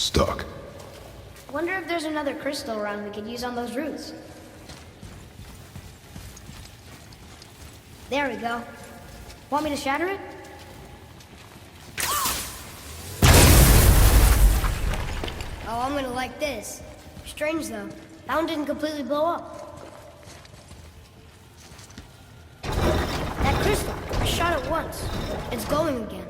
Stuck. Wonder if there's another crystal around we could use on those roots. There we go. Want me to shatter it? Oh, I'm gonna like this. Strange though. That one didn't completely blow up. That crystal, I shot it once. It's glowing again.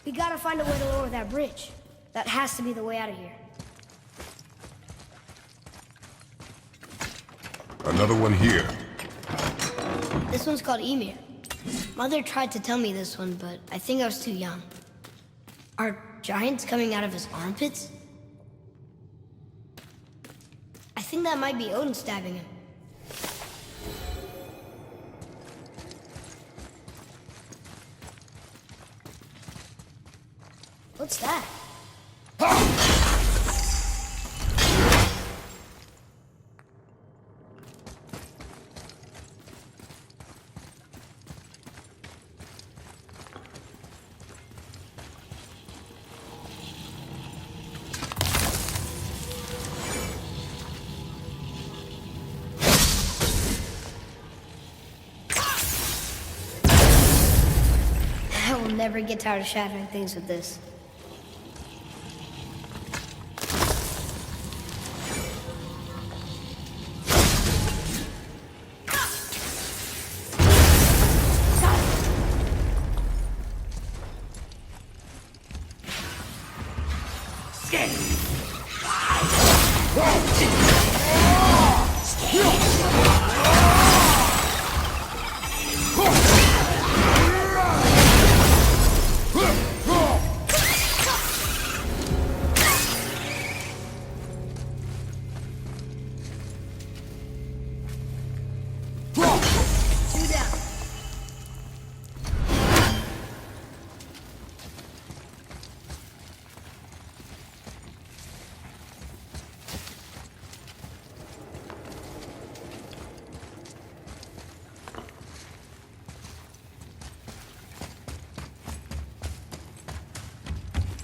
We gotta find a way to lower that bridge. That has to be the way out of here. Another one here. This one's called Emir. Mother tried to tell me this one, but I think I was too young. Are giants coming out of his armpits? I think that might be Odin stabbing him. What's that? I will never get tired of shattering things with this.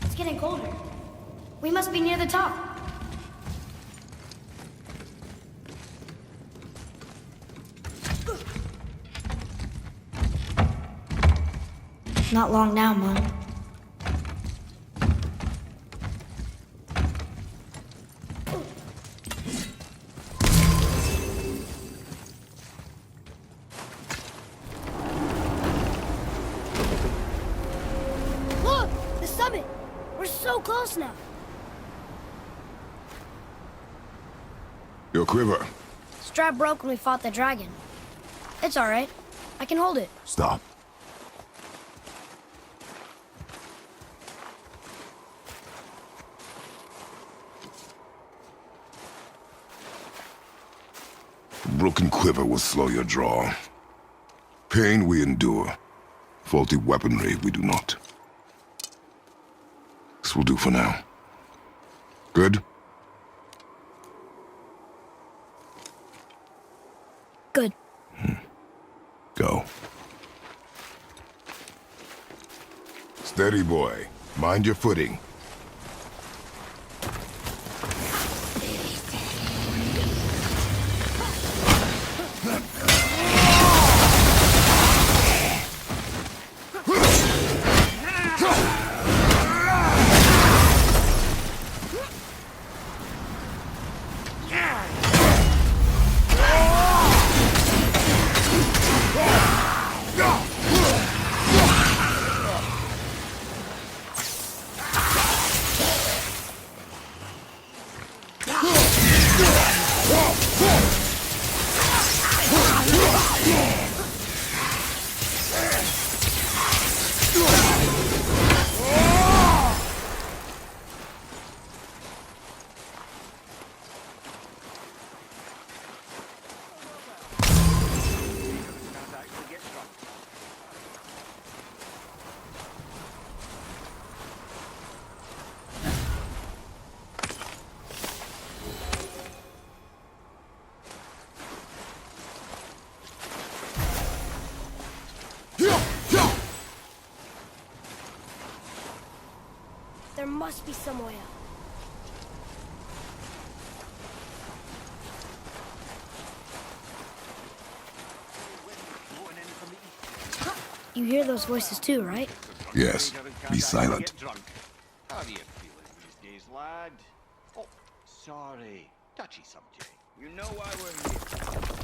It's getting colder. We must be near the top. Not long now, Mom. Look! The summit! We're so close now. Your quiver. Strap broke when we fought the dragon. It's alright. I can hold it. Stop. A broken quiver will slow your draw. Pain we endure. Faulty weaponry we do not. This will do for now. Good? Good. Go. Steady, boy. Mind your footing. There must be some way out. You hear those voices too, right? Yes. Be silent. How are you feeling these days, lad? Oh, sorry. Touchy subject. You know why we're here.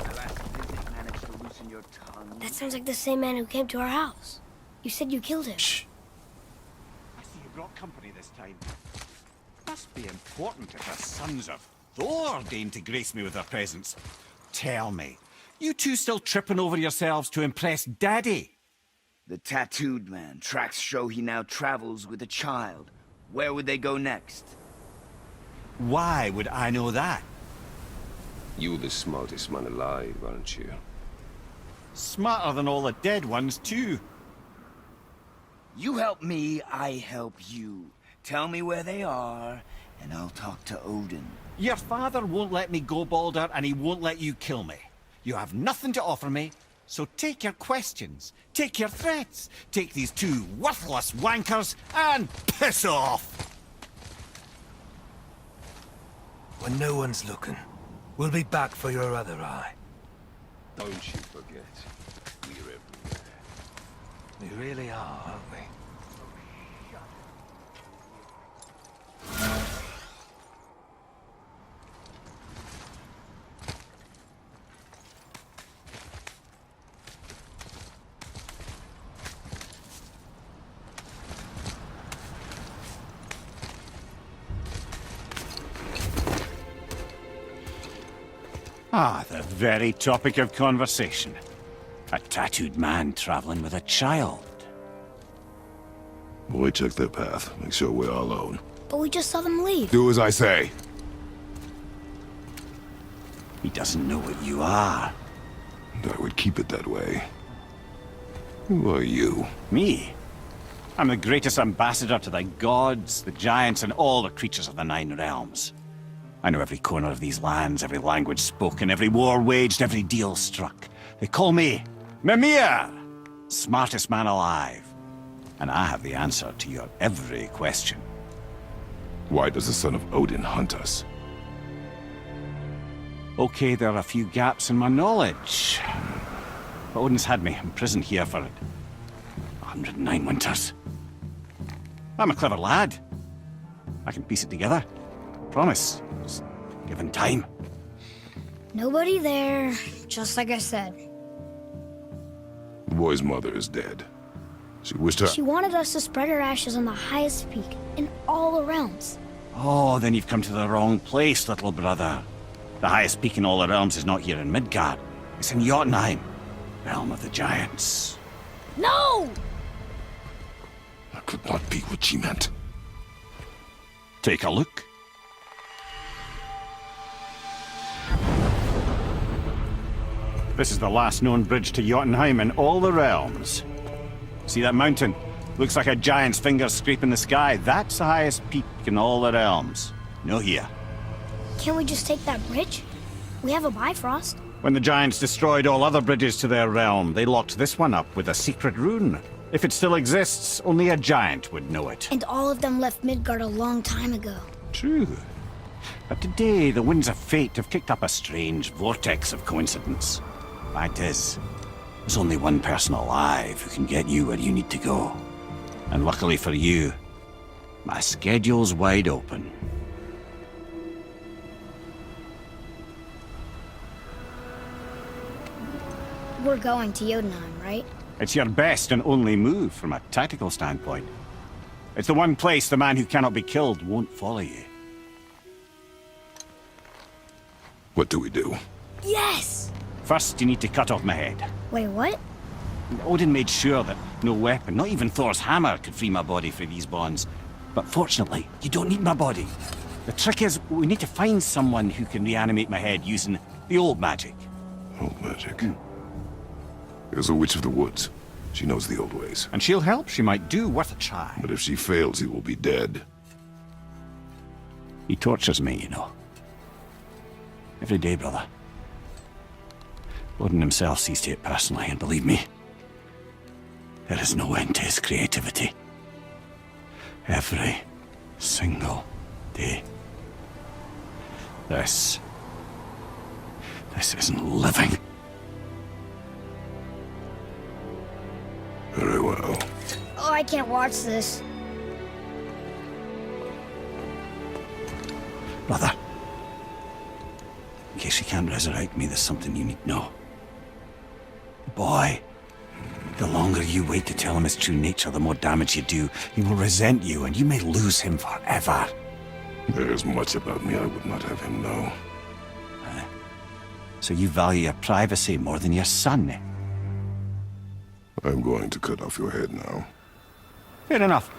My last visit managed to loosen your tongue. That sounds like the same man who came to our house. You said you killed him. Shh. I see you brought company this time. Must be important if the sons of Thor deign to grace me with their presence. Tell me, you two still tripping over yourselves to impress Daddy? The tattooed man. Tracks show he now travels with a child. Where would they go next? Why would I know that? You're the smartest man alive, aren't you? Smarter than all the dead ones, too. You help me, I help you. Tell me where they are, and I'll talk to Odin. Your father won't let me go, Balder, and he won't let you kill me. You have nothing to offer me, so take your questions, take your threats, take these two worthless wankers, and piss off! When no one's looking, we'll be back for your other eye. Don't you forget, we're everywhere. We really are, aren't we? Ah, the very topic of conversation. A tattooed man traveling with a child. Boy, check their path. Make sure we're all alone. But we just saw them leave. Do as I say. He doesn't know what you are. And I would keep it that way. Who are you? Me? I'm the greatest ambassador to the gods, the giants, and all the creatures of the Nine Realms. I know every corner of these lands, every language spoken, every war waged, every deal struck. They call me Mimir, smartest man alive. And I have the answer to your every question. Why does the son of Odin hunt us? Okay, there are a few gaps in my knowledge. But Odin's had me imprisoned here for 109 winters. I'm a clever lad. I can piece it together. Promise. Just given time. Nobody there, just like I said. The boy's mother is dead. She wished her... She wanted us to spread her ashes on the highest peak in all the realms. Oh, then you've come to the wrong place, little brother. The highest peak in all the realms is not here in Midgard. It's in Jotunheim, realm of the giants. No! That could not be what she meant. Take a look. This is the last known bridge to Jotunheim in all the realms. See that mountain? Looks like a giant's finger scraping the sky. That's the highest peak in all the realms. No here. Can't we just take that bridge? We have a Bifrost. When the giants destroyed all other bridges to their realm, they locked this one up with a secret rune. If it still exists, only a giant would know it. And all of them left Midgard a long time ago. True. But today, the winds of fate have kicked up a strange vortex of coincidence. Fact is, there's only one person alive who can get you where you need to go. And luckily for you, my schedule's wide open. We're going to Jotunheim, right? It's your best and only move from a tactical standpoint. It's the one place the man who cannot be killed won't follow you. What do we do? Yes! First, you need to cut off my head. Wait, what? Odin made sure that no weapon, not even Thor's hammer, could free my body from these bonds. But fortunately, you don't need my body. The trick is, we need to find someone who can reanimate my head using the old magic. Old magic. There's a witch of the woods. She knows the old ways. And she'll help, she might do, worth a try. But if she fails, he will be dead. He tortures me, you know. Every day, brother. Odin himself sees to it personally, and believe me, there is no end to his creativity. Every single day. This isn't living. Very well. Oh, I can't watch this. Brother, in case you can't resurrect me, there's something you need to know. The boy, the longer you wait to tell him his true nature, the more damage you do. He will resent you, and you may lose him forever. There is much about me I would not have him know. So you value your privacy more than your son, eh? I'm going to cut off your head now. Fair enough.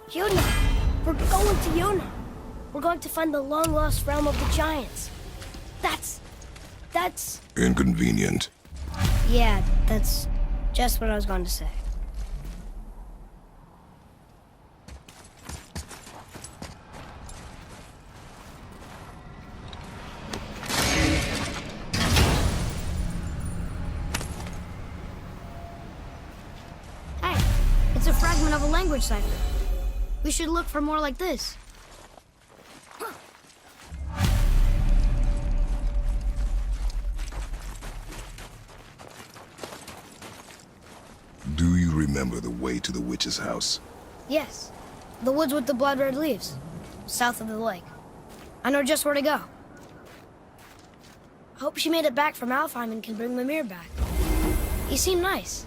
Yona! We're going to Yona! We're going to find the long-lost realm of the giants. That's... Inconvenient. Yeah, that's just what I was going to say. Hey, it's a fragment of a language cipher. We should look for more like this. Do you remember the way to the witch's house? Yes, the woods with the blood-red leaves, south of the lake. I know just where to go. I hope she made it back from Alfheim and can bring Mimir back. He seemed nice,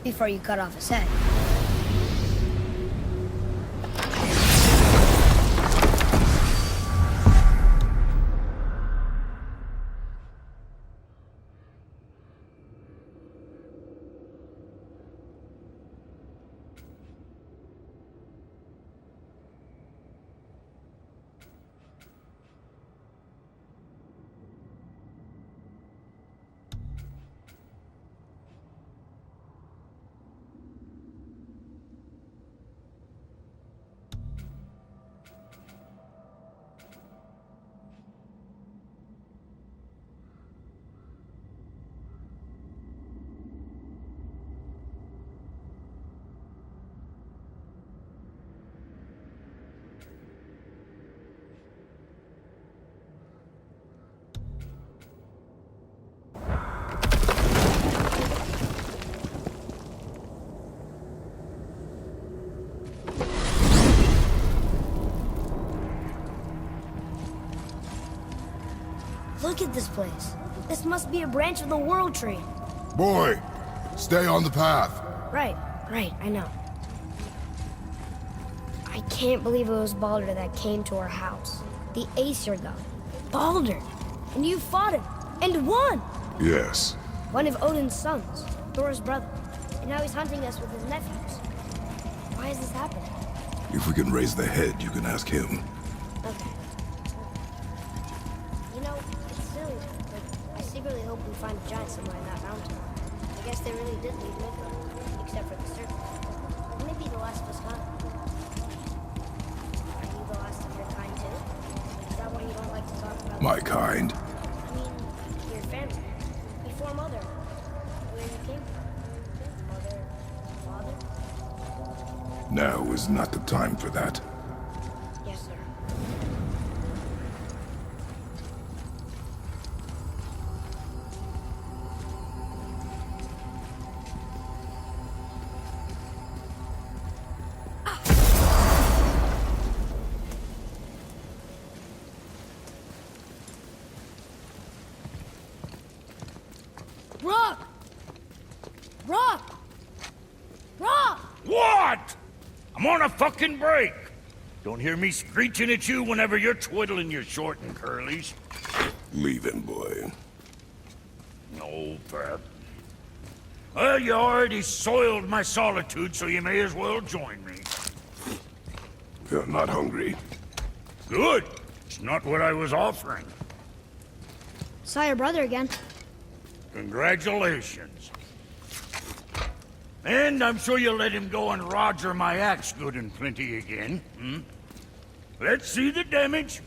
before you cut off his head. Look at this place. This must be a branch of the World Tree. Boy, stay on the path. Right, I know. I can't believe it was Baldur that came to our house. The Aesir god. Baldur! And you fought him, and won! Yes. One of Odin's sons, Thor's brother. And now he's hunting us with his nephews. Why is this happening? If we can raise the head, you can ask him. Okay. You know, it's silly, but I secretly hope we find a giant somewhere in that mountain. I guess they really did leave Midgard, except for the serpent. Maybe the last of us not. Are you the last of your kind too? Is that why you don't like to talk about My kind. I mean, your family. Before Mother. Where you came from. Mother, father? Now is not the time for that. Yes, sir. Rock! Rock! Rock! What? I'm on a fucking break. Don't hear me screeching at you whenever you're twiddling your short and curlies. Leave him, boy. No, Pat. Well, you already soiled my solitude, so you may as well join me. You're not hungry. Good. It's not what I was offering. Saw your brother again. Congratulations. And I'm sure you'll let him go and roger my axe good and plenty again, hmm? Let's see the damage.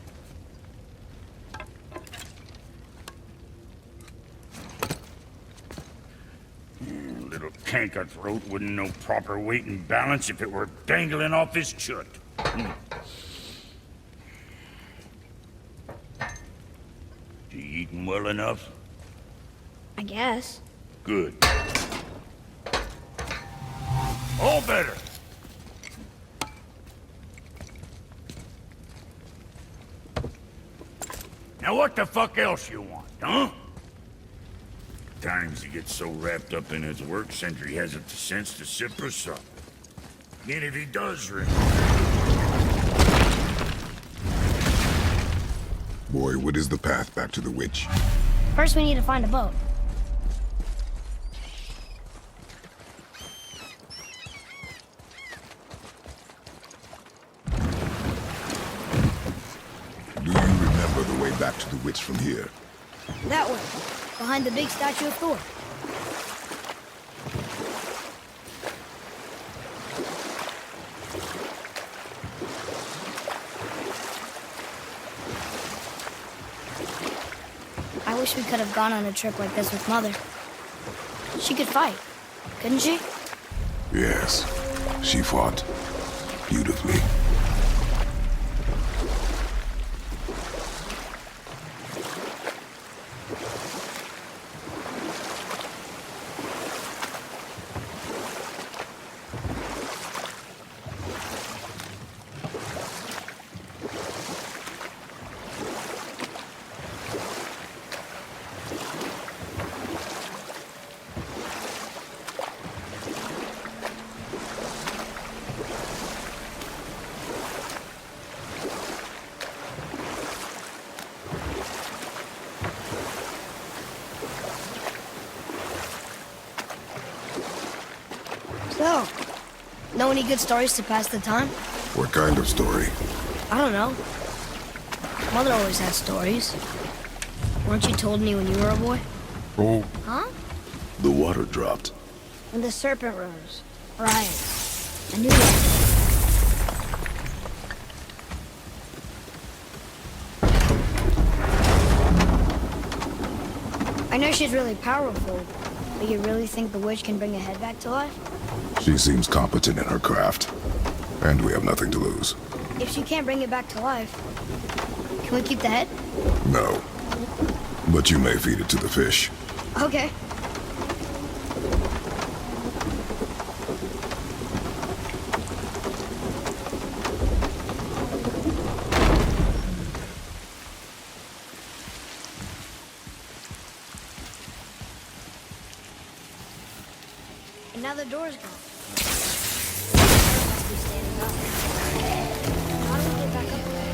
Little canker throat wouldn't know proper weight and balance if it were dangling off his chut. You eating well enough? I guess. Good. All better. Now what the fuck else you want, huh? Times he gets so wrapped up in his work, Sentry hasn't the sense to sip or sup. And if he does remember... Boy, what is the path back to the witch? First, we need to find a boat. Do you remember the way back to the witch from here? That way, behind the big statue of Thor. I wish we could have gone on a trip like this with Mother. She could fight, couldn't she? Yes. She fought. Beautifully. So, know any good stories to pass the time? What kind of story? I don't know. Mother always had stories. Weren't you told me when you were a boy? Oh, Huh? the water dropped. When the serpent rose. Right. I knew that. I know she's really powerful, but you really think the witch can bring a head back to life? She seems competent in her craft. And we have nothing to lose. If she can't bring it back to life, can we keep the head? No. But you may feed it to the fish. Okay. And now the door's gone. Must be standing up. How do we get back up there?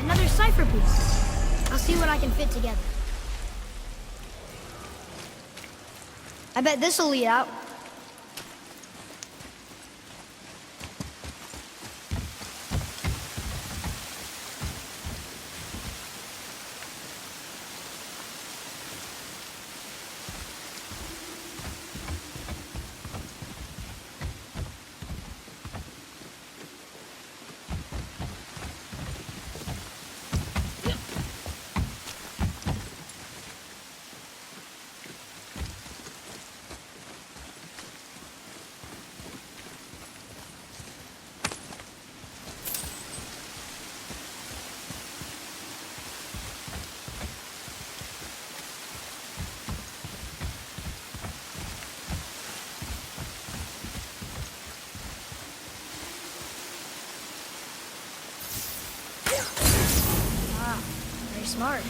Another cipher piece. I'll see what I can fit together. I bet this'll lead out. Very smart.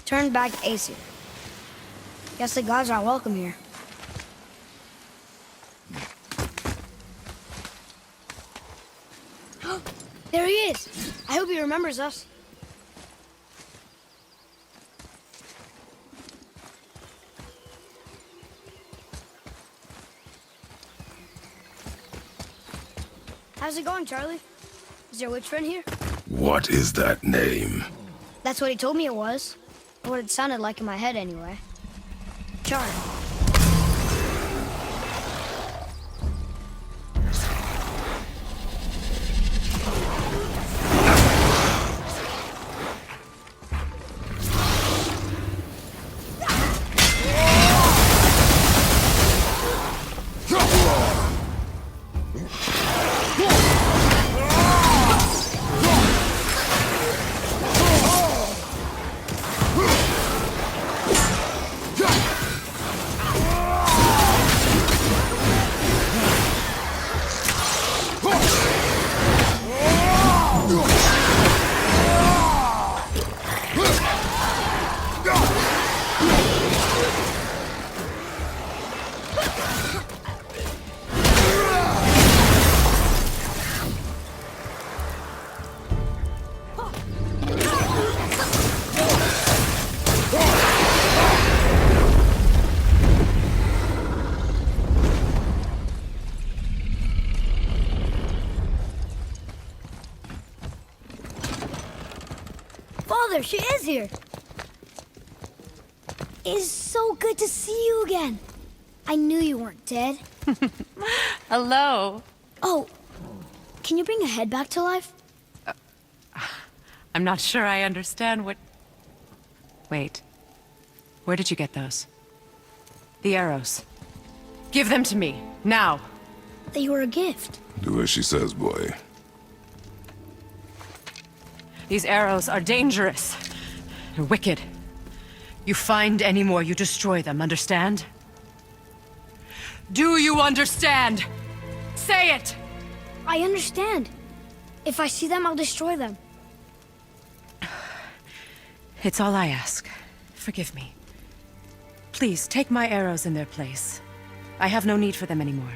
Turn back to Aesir. Guess the gods aren't welcome here. There he is! I hope he remembers us. How's it going, Charlie? Is there a witch friend here? What is that name? That's what he told me it was. Or what it sounded like in my head, anyway. Charlie. Mother, she is here. It's so good to see you again. I knew you weren't dead. Hello. Oh, can you bring a head back to life? I'm not sure I understand what... Wait. Where did you get those? The arrows. Give them to me, now. They were a gift. Do as she says, boy. These arrows are dangerous. They're wicked. You find any more, you destroy them, understand? Do you understand? Say it! I understand. If I see them, I'll destroy them. It's all I ask. Forgive me. Please, take my arrows in their place. I have no need for them anymore.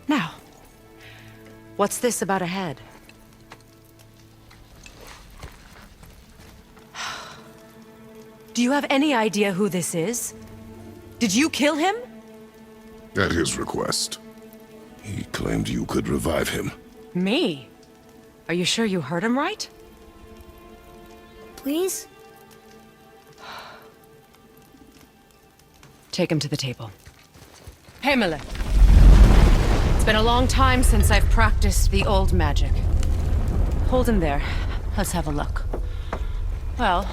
Now, what's this about a head? Do you have any idea who this is? Did you kill him? At his request. He claimed you could revive him. Me? Are you sure you heard him right? Please? Take him to the table. Pamela. It's been a long time since I've practiced the old magic. Hold him there. Let's have a look. Well,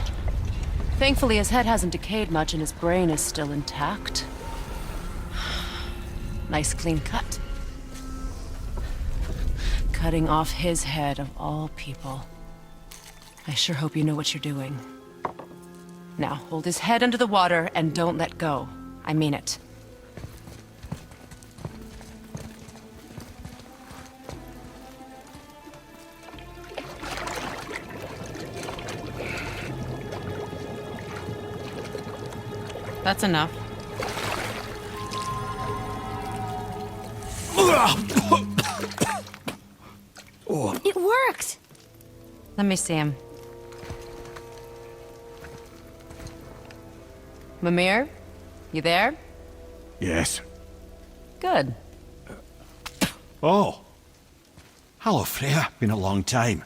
thankfully his head hasn't decayed much and his brain is still intact. Nice clean cut. Cutting off his head of all people. I sure hope you know what you're doing. Now, hold his head under the water and don't let go. I mean it. That's enough. It worked! Let me see him. Mimir? You there? Yes. Good. Oh. Hello, Freya. Been a long time.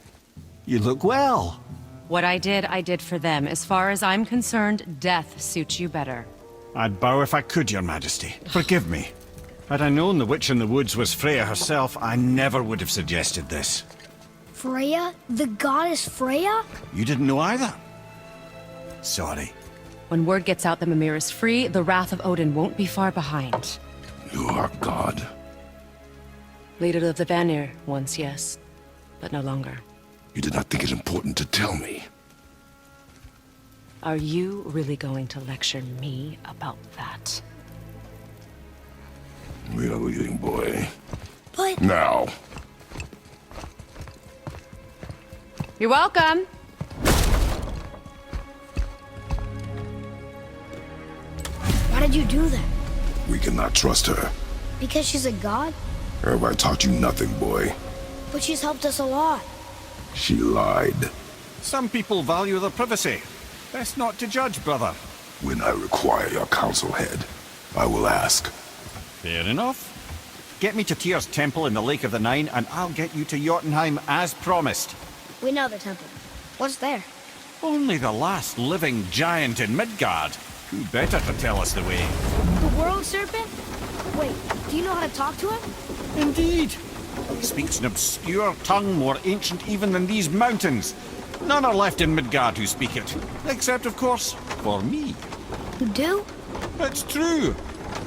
You look well. What I did for them. As far as I'm concerned, death suits you better. I'd bow if I could, Your Majesty. Forgive me. Had I known the witch in the woods was Freya herself, I never would have suggested this. Freya? The goddess Freya? You didn't know either? Sorry. When word gets out that Mimir is free, the wrath of Odin won't be far behind. You are God. Leader of the Vanir, once yes, but no longer. You did not think it important to tell me. Are you really going to lecture me about that? We are leaving, boy. But... Now. You're welcome! Why did you do that? We cannot trust her. Because she's a god? Have I taught you nothing, boy? But she's helped us a lot. She lied. Some people value their privacy. Best not to judge, brother. When I require your council head, I will ask. Fair enough. Get me to Tyr's temple in the Lake of the Nine, and I'll get you to Jotunheim as promised. We know the temple. What's there? Only the last living giant in Midgard. Who better to tell us the way? The world serpent? Wait, do you know how to talk to him? Indeed. He speaks an obscure tongue more ancient even than these mountains. None are left in Midgard who speak it. Except, of course, for me. You do? It's true.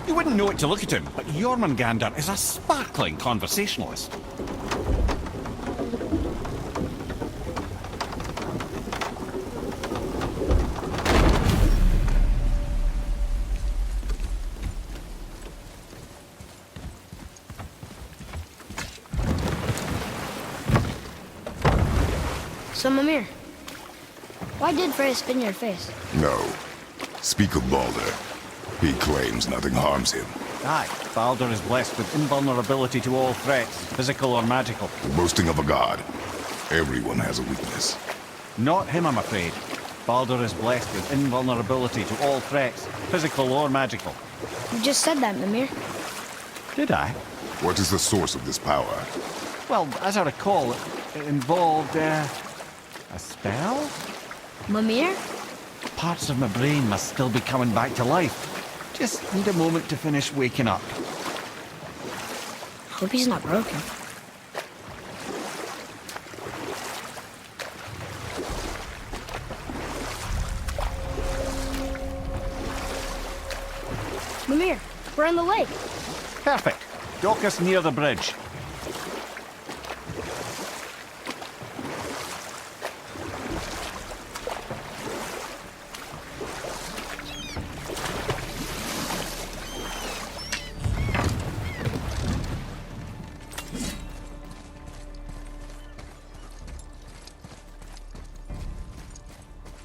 You wouldn't know it to look at him, but Jormungandr is a sparkling conversationalist. So, Mimir, why did Freya spin your face? No. Speak of Baldur. He claims nothing harms him. Aye, Baldur is blessed with invulnerability to all threats, physical or magical. The boasting of a god. Everyone has a weakness. Not him, I'm afraid. Baldur is blessed with invulnerability to all threats, physical or magical. You just said that, Mimir. Did I? What is the source of this power? Well, as I recall, it involved, a spell? Mimir? Parts of my brain must still be coming back to life. Just need a moment to finish waking up. Hope he's not broken. Mimir, we're on the lake. Perfect. Dock us near the bridge.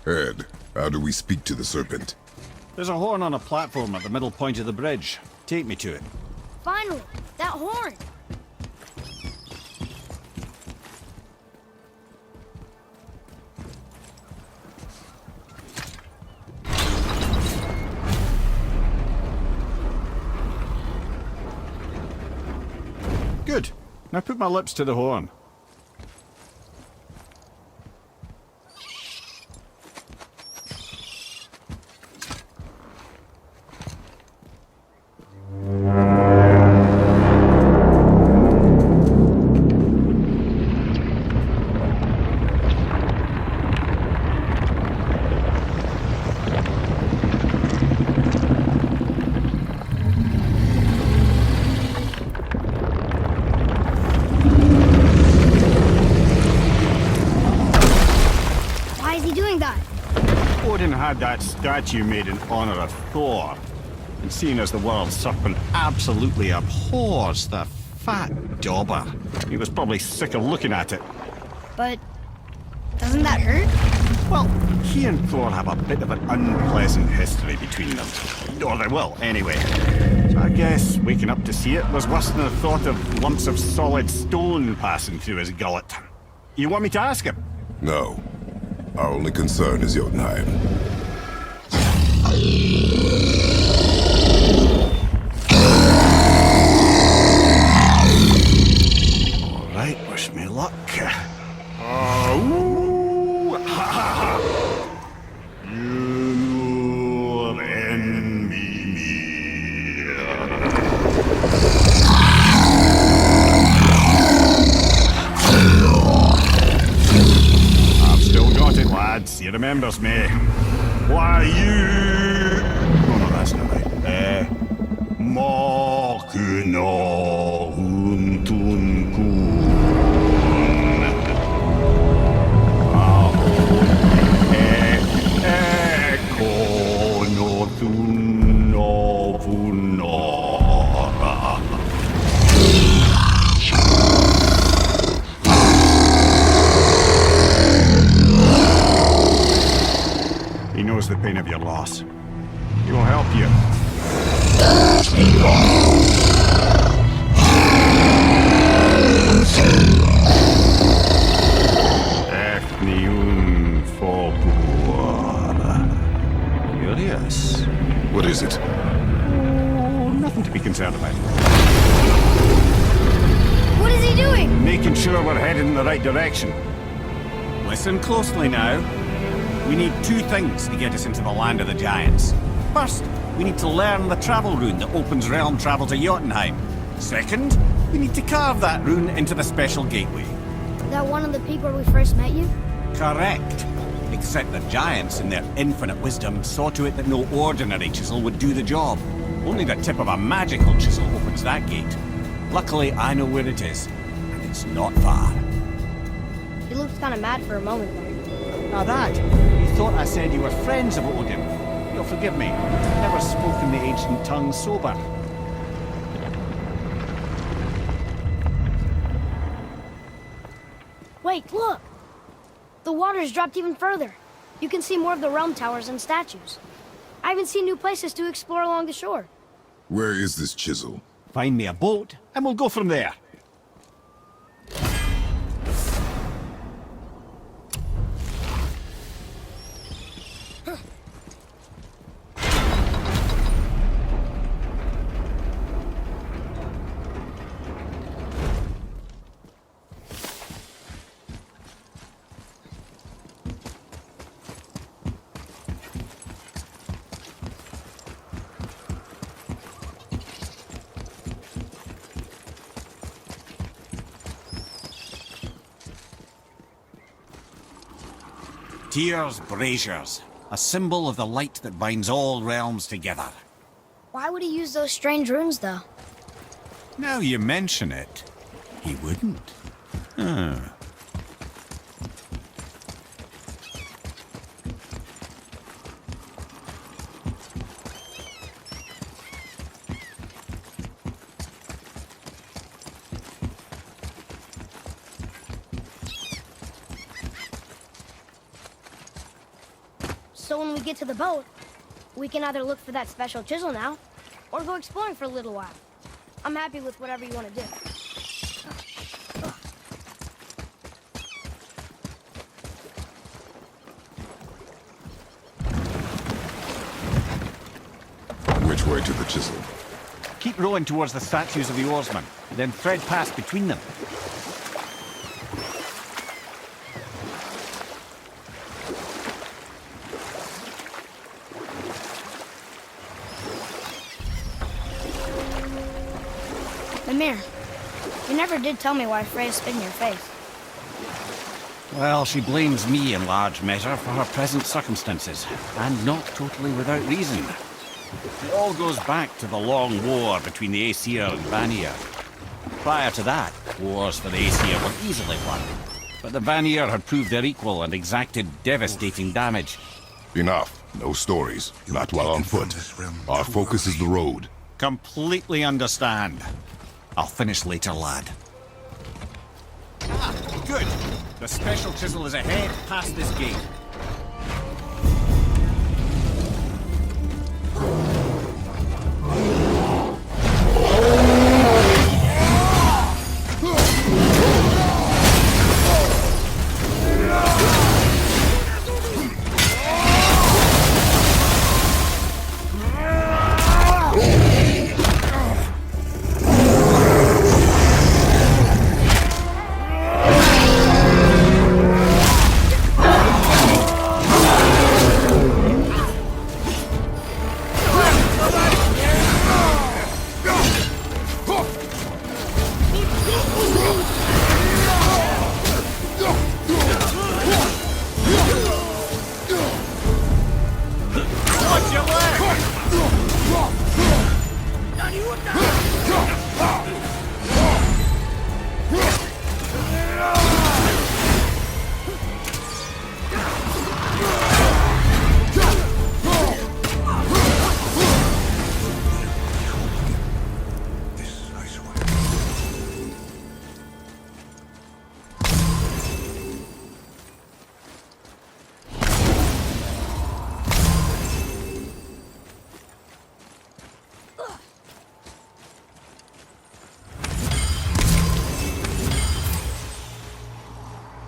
Ed, how do we speak to the serpent? There's a horn on a platform at the middle point of the bridge. Take me to it. Finally, that horn. Good. Now put my lips to the horn. Odin had that statue made in honor of Thor. And seeing as the world serpent absolutely abhors the fat dauber, he was probably sick of looking at it. But doesn't that hurt? Well, he and Thor have a bit of an unpleasant history between them. Or they will, anyway. So I guess waking up to see it was worse than the thought of lumps of solid stone passing through his gullet. You want me to ask him? No. Our only concern is Jotunheim. All right, wish me luck. Ooh, ha, ha, ha. You envy me. I've still got it, lads. He remembers me. Why, you... Oh, no, that's not right. Makuna huntun kun. He knows the pain of your loss. He will help you. Curious. What is it? Oh, nothing to be concerned about. What is he doing? Making sure we're headed in the right direction. Listen closely now. We need two things to get us into the land of the giants. First, we need to learn the travel rune that opens realm travel to Jotunheim. Second, we need to carve that rune into the special gateway. That one of the peak where we first met you? Correct. Except the giants, in their infinite wisdom, saw to it that no ordinary chisel would do the job. Only the tip of a magical chisel opens that gate. Luckily, I know where it is, and it's not far. He looked kind of mad for a moment there. Now that, you thought I said you were friends of Odin. You'll forgive me. I've never spoken the ancient tongue sober. Wait, look! The water's dropped even further. You can see more of the realm towers and statues. I even see new places to explore along the shore. Where is this chisel? Find me a boat, and we'll go from there. Tyr's braziers, a symbol of the light that binds all realms together. Why would he use those strange runes, though? Now you mention it, he wouldn't. So when we get to the boat, we can either look for that special chisel now, or go exploring for a little while. I'm happy with whatever you want to do. Which way to the chisel? Keep rowing towards the statues of the oarsmen, then thread past between them. Mimir, you never did tell me why Freya spit in your face. Well, she blames me in large measure for her present circumstances, and not totally without reason. It all goes back to the long war between the Aesir and Vanir. Prior to that, wars for the Aesir were easily won, but the Vanir had proved their equal and exacted devastating damage. Enough. No stories. Not while on foot. Our focus is the road. Completely understand. I'll finish later, lad. Ah, good. The special chisel is ahead, past this gate.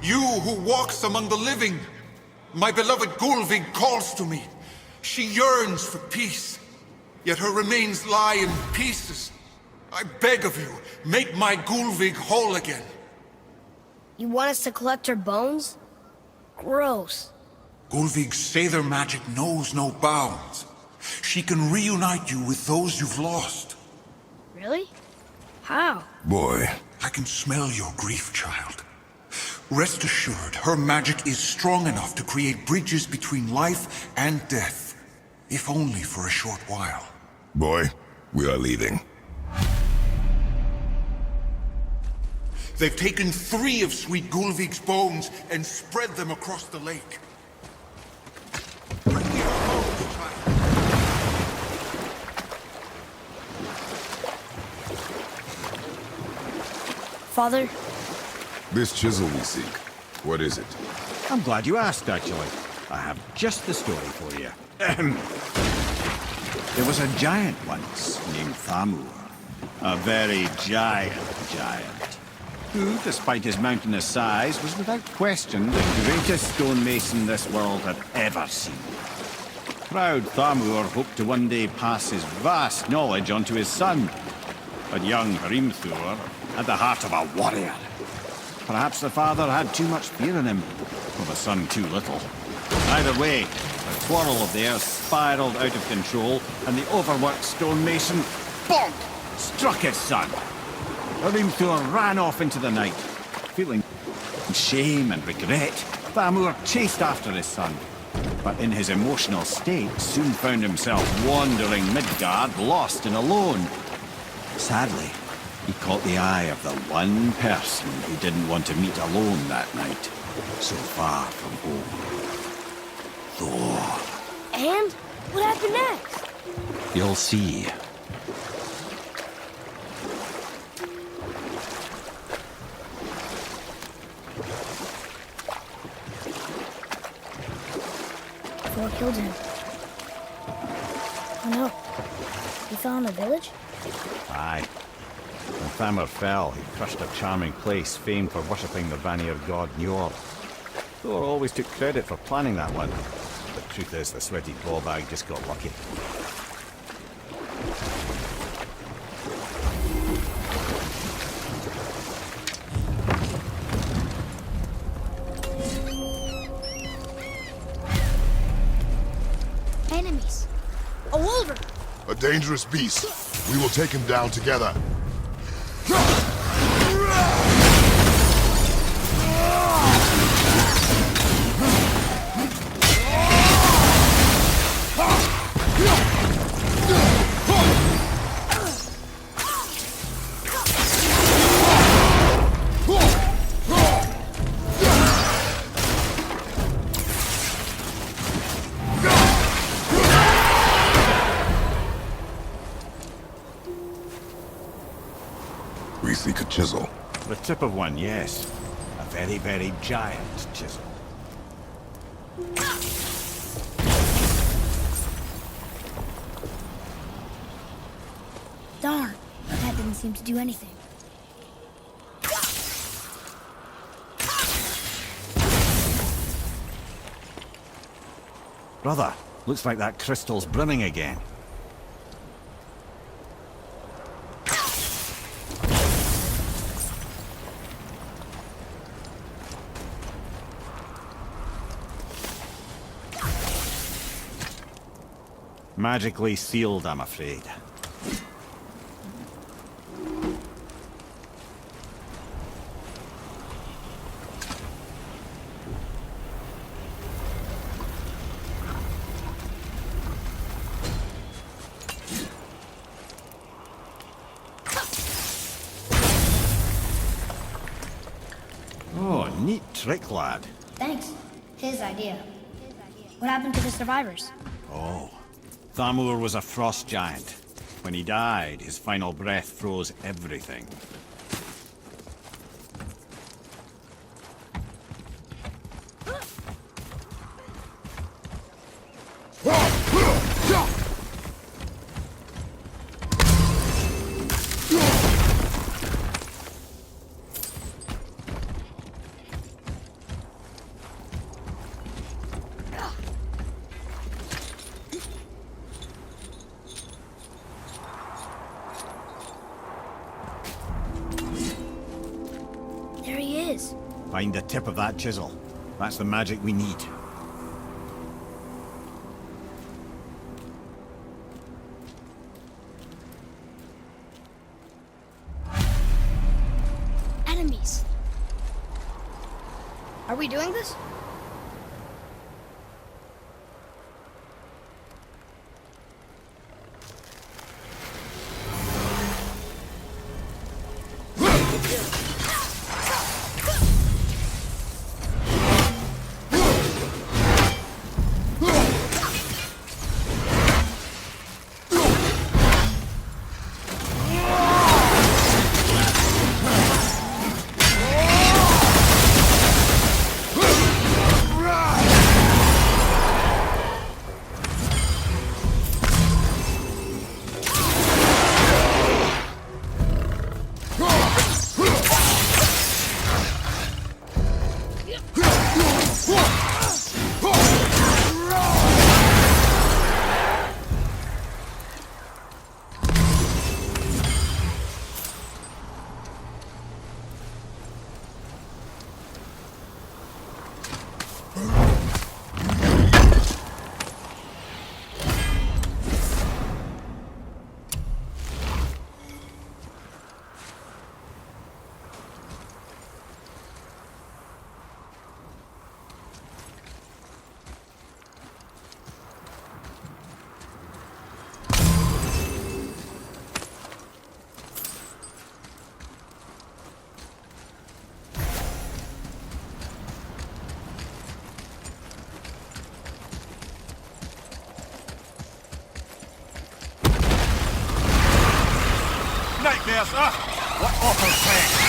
You who walks among the living, my beloved Gulvig calls to me. She yearns for peace, yet her remains lie in pieces. I beg of you, make my Gulvig whole again. You want us to collect her bones? Gross. Gulvig's Sather magic knows no bounds. She can reunite you with those you've lost. Really? How? Boy. I can smell your grief, child. Rest assured, her magic is strong enough to create bridges between life and death, if only for a short while. Boy, we are leaving. They've taken 3 of Sweet Gulvig's bones and spread them across the lake. Bring me her bones, child. Father? This chisel we seek, what is it? I'm glad you asked, actually. I have just the story for you. There was a giant once named Thamur. A very giant, who, despite his mountainous size, was without question the greatest stonemason this world had ever seen. Proud Thamur hoped to one day pass his vast knowledge on to his son. But young Hrimthur had the heart of a warrior. Perhaps the father had too much fear in him, or the son too little. Either way, the quarrel of theirs spiraled out of control, and the overworked stonemason, bonk, struck his son. Hrimthur ran off into the night, feeling shame and regret, Thamur chased after his son, but in his emotional state soon found himself wandering Midgard, lost and alone. Sadly, he caught the eye of the one person he didn't want to meet alone that night, so far from home. Thor. And? What happened next? You'll see. Thor killed him. Oh no. He fell in the village? Aye. When Thamur fell, he crushed a charming place famed for worshipping the Vanir god Njord. Thor always took credit for planning that one. The truth is, the sweaty ballbag just got lucky. Enemies. A wolverine. A dangerous beast. We will take him down together. We seek a chisel. The tip of one, yes. A very, very giant chisel. Darn. That didn't seem to do anything. Brother, looks like that crystal's brimming again. Magically sealed, I'm afraid. Oh, neat trick, lad. Thanks. His idea. What happened to the survivors? Oh. Thamur was a frost giant. When he died, his final breath froze everything. There he is. Find the tip of that chisel. That's the magic we need. Enemies. Are we doing this? Yes, what awful thing?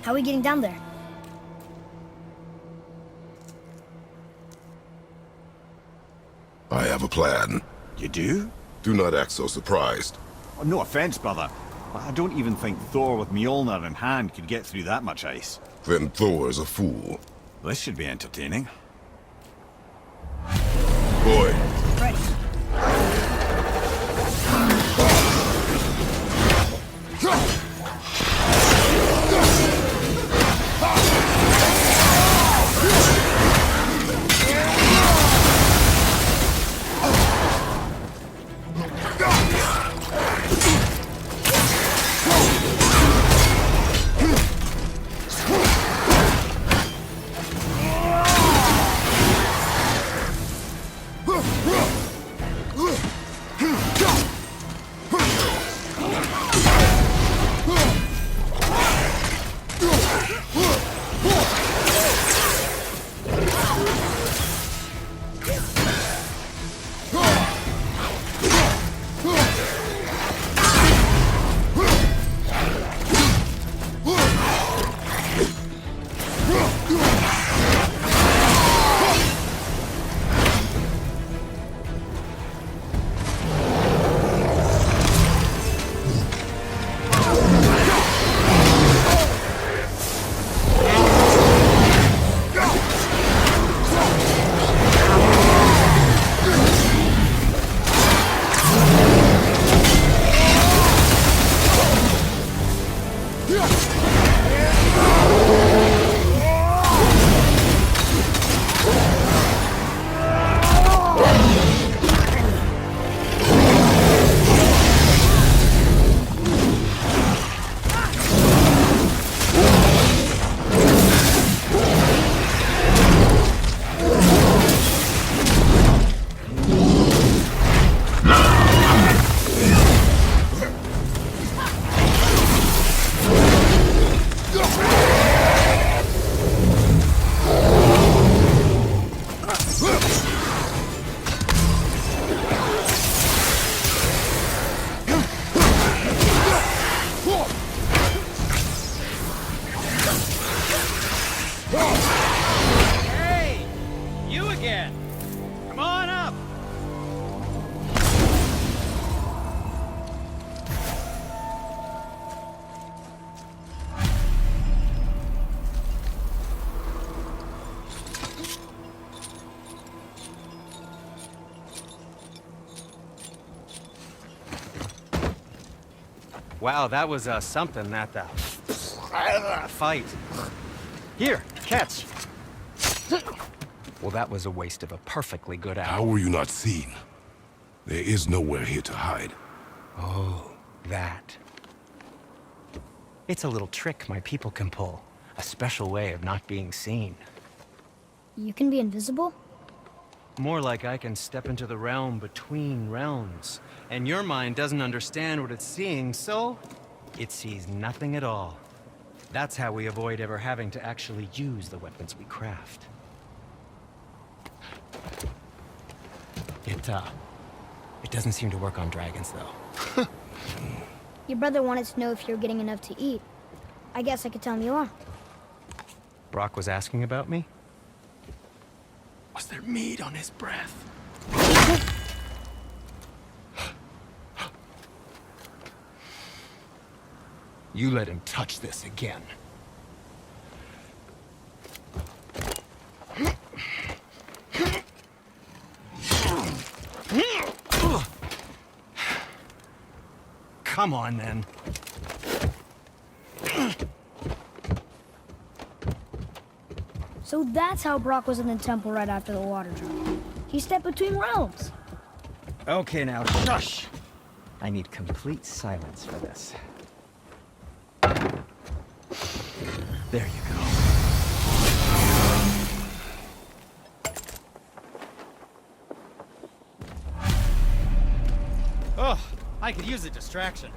How are we getting down there? I have a plan. You do? Do not act so surprised. Oh, no offense, brother, but I don't even think Thor with Mjolnir in hand could get through that much ice. Then Thor is a fool. This should be entertaining. Boy, Ready. Hey! You again! Come on up! Wow, that was something, that fight. Here, catch. Well, that was a waste of a perfectly good hour. how were you not seen? There is nowhere here to hide. Oh, that. It's a little trick my people can pull. A special way of not being seen. You can be invisible? More like I can step into the realm between realms. And your mind doesn't understand what it's seeing, so it sees nothing at all. That's how we avoid ever having to actually use the weapons we craft. It doesn't seem to work on dragons, though. Your brother wanted to know if you're getting enough to eat. I guess I could tell him you are. Brock was asking about me? Was there meat on his breath? You let him touch this again. Come on, then. So that's how Brock was in the temple right after the water drop. He stepped between realms. Okay, now, shush! I need complete silence for this. There you go. I could use a distraction.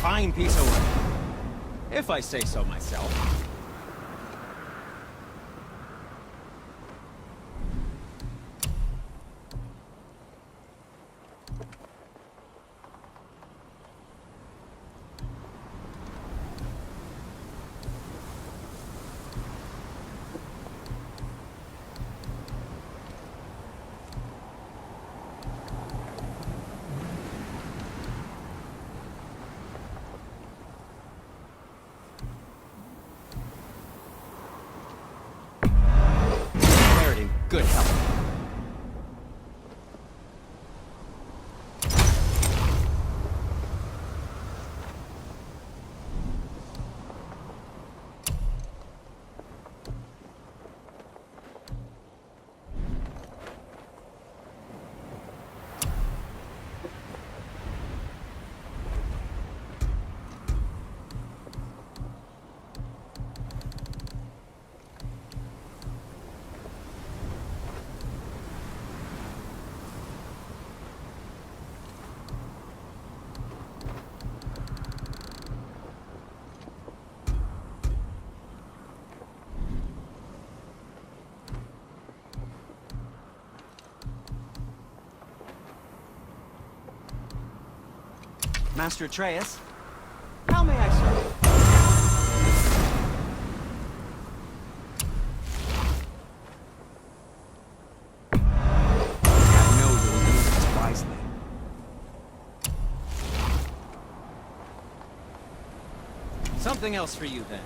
Fine piece of work, if I say so myself. Good health. Master Atreus, how may I serve? I know you'll use this wisely. Something else for you, then.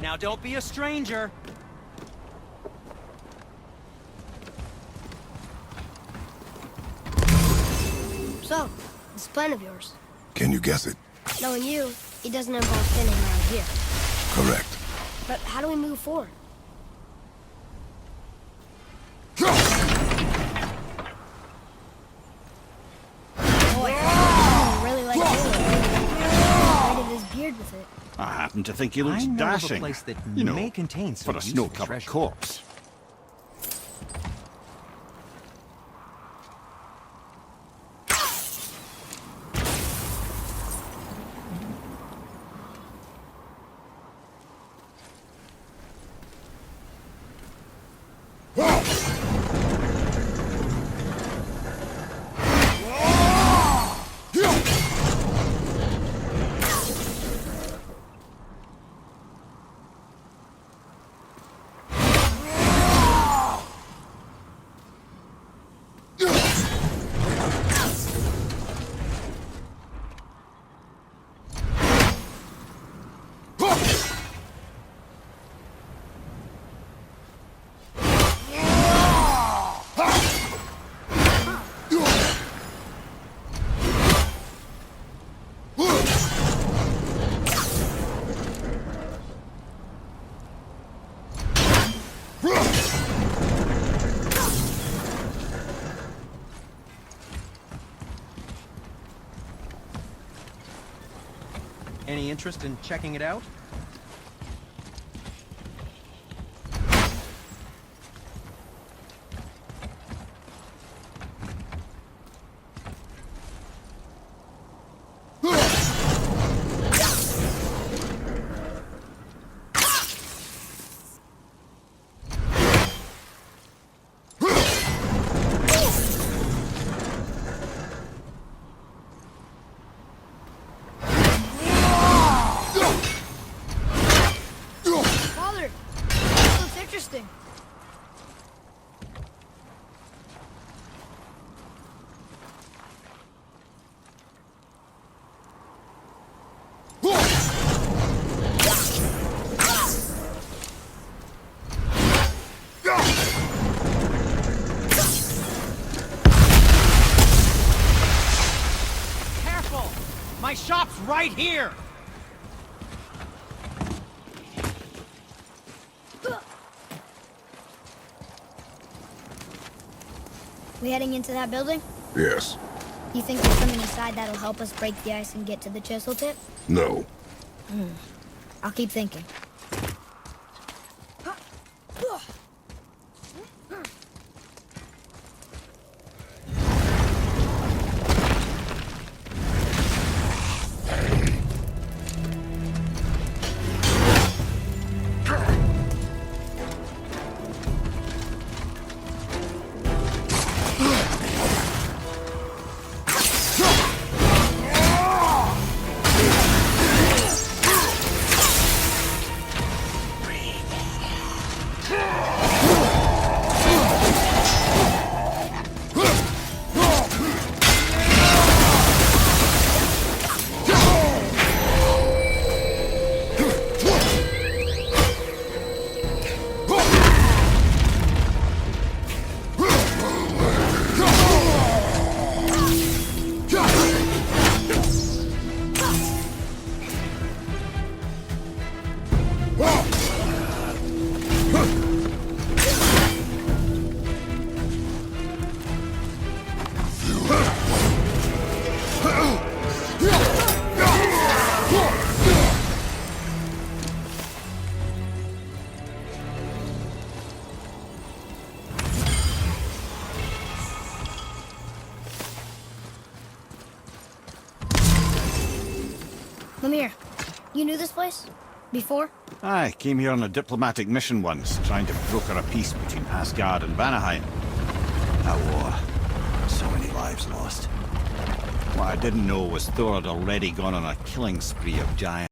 Now don't be a stranger. So, this plan of yours. Can you guess it? Knowing you, it doesn't involve standing around here. Correct. But how do we move forward? Boy, I really like it. Braided his beard with it. I happen to think he looks I know dashing. of a place that you know, may contain some for a useful snow-covered treasure. corpse. Any interest in checking it out? right here! We heading into that building? Yes. You think there's something inside that'll help us break the ice and get to the chisel tip? No. I'll keep thinking. Mimir, you knew this place? Before? I came here on a diplomatic mission once, trying to broker a peace between Asgard and Vanaheim. That war. So many lives lost. What I didn't know was Thor had already gone on a killing spree of giants.